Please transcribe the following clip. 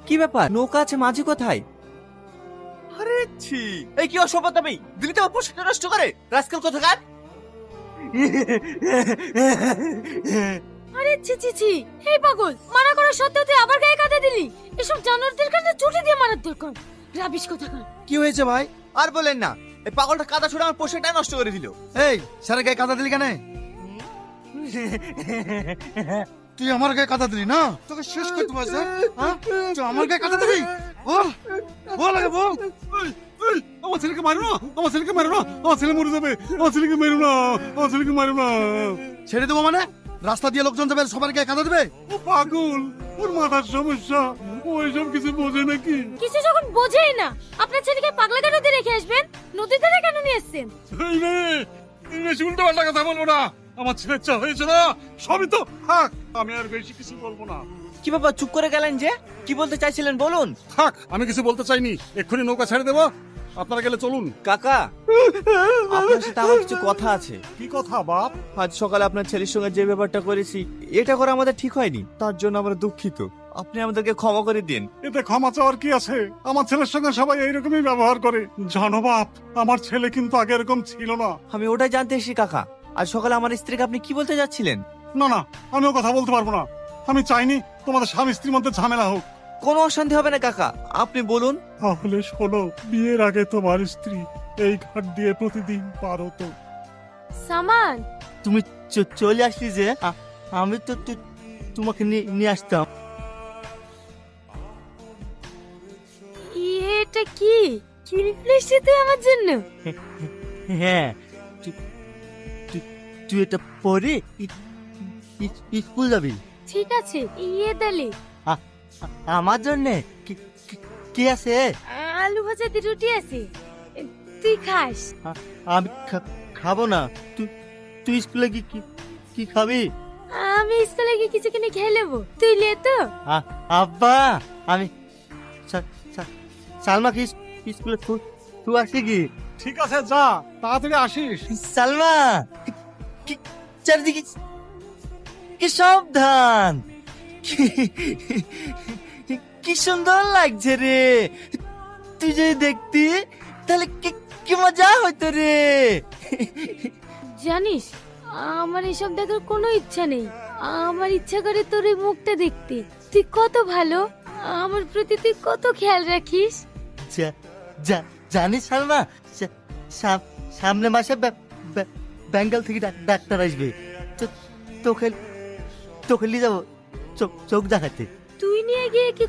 কি ব্যাপার, নৌকা আছে, মাঝি কোথায়? আরে ছি, এই কি অসভ্যতা তুমি! দিল্লিতে আমার পোশাকটা নষ্ট করে রাজকাল কোথাকার! আরে ছি ছি ছি, এই পাগল, মানা করা সত্ত্বেও তুই আবার গায়ে কাঁদা দিলি। এসব জানোয়ারদের কাছে ছুটি দিয়ে মারার দরকার। রাবিশ কোথাকার। কি হয়েছে ভাই? আর বলেন না, এই পাগলটা কাদা ছুড়ে আমার পোশাকটা নষ্ট করে দিল। এই সারা গায়ে কাদা দিলি কেন? তুই আমার গায়ে কাদা দিলি না? তোকে শেষ করে দেবো আজ, হ্যাঁ? তুই আমার গায়ে কাদা দিলি? বল বল আগে বল। আমার ছেলেকে মারো না, আমার ছেলেকে মারো না, আমার ছেলে মরে যাবে, আমার ছেলেকে মেরো না, আমার ছেলেকে মারো না। ছেড়ে দেবো মানে? রাস্তা দিয়ে লোকজন যাবে, সবার গায়ে কাদা দেবে? ও পাগল, ওর মাথার সমস্যা, ও এসব কিছু বোঝে নাকি? কিছু যখন বোঝেই না, আপনার ছেলেকে পাগলা নদীতে রেখে আসবেন, নদীতে কেন নিয়ে এসেছেন? এই রে, এই বেশি উল্টো পাল্টা কথা বলবো না। আমার ছেলের চা হয়েছে না, সবই তো থাক, আমি আর বেশি কিছু বলবো না। কি ব্যাপার, চুপ করে গেলেন যে? কি বলতে চাইছিলেন বলুন। থাক, আমি কিছু বলতে চাইনি, এক্ষুনি নৌকা ছেড়ে দেবো, আপনারা গেলে চলুন। কাকা, আপনার সাথে আমার কিছু কথা আছে। কি কথা বাপ? আজ সকালে আপনার ছেলের সঙ্গে যে ব্যাপারটা করেছি, এটা করে আমাদের ঠিক হয়নি, তার জন্য আমরা দুঃখিত। আপনি আমাদেরকে ক্ষমা করে দিন। এতে ক্ষমা চাওয়ার কি আছে? আমার ছেলের সঙ্গে সবাই এইরকমই ব্যবহার করে, জানো বাপ, আমার ছেলে কিন্তু আগে এরকম ছিল না। আমি ওটাই জানতে এসেছি কাকা। আজ সকালে আমার স্ত্রীকে আপনি কি বলতে যাচ্ছিলেন? না না, আমিও কথা বলতে পারবো না। আমি চাইনি তোমাদের স্বামী স্ত্রীর মধ্যে ঝামেলা হোক। কোনো অশান্তি হবে না কাকা, আপনি বলুন। তাহলে শোনো, বিয়ের আগে তোমার স্ত্রী এই ঘাট দিয়ে প্রতিদিন পার হতো। সামান, তুমি চলে আসলি যে, আমি তো তোমাকে নিয়ে আসতাম। এটা কি কিনফ্লেশে তুই আমার জন্য? হ্যাঁ, তুই এটা পরে স্কুল যাবি। ঠিক আছে, দালে আমার জন্য কি আছে? আলু ভাজা দিয়ে রুটি আছে, তুই খাস? আমি খাবো না। তুই স্কুলে কি খাবি? আমি স্কুলে গিয়ে কিছু কিনে খেয়ে নেবো, তুই লে তো। আব্বা, আমি সালমাকে স্কুলে তুই আসি কি? ঠিক আছে, যা, তাড়াতাড়ি আসিস। সালমা, চারিদিকে কি সাবধান, কি সুন্দর লাগছে রে। তুই যদি দেখতি তাহলে কি মজা হইতো রে। জানিস, আমার এসব দেখার কোনো ইচ্ছা নেই। আমার ইচ্ছা করে তোর এই মুখটা দেখতে। তুই কত ভালো, আমার প্রতি তুই কত খেয়াল রাখিস। জানিস সালমা, সামনে মাসে বেঙ্গল থেকে ডাক্তার আসবে, তোকে নিয়ে যাবো চোখ দেখাতে। তুই নিয়ে গিয়ে কি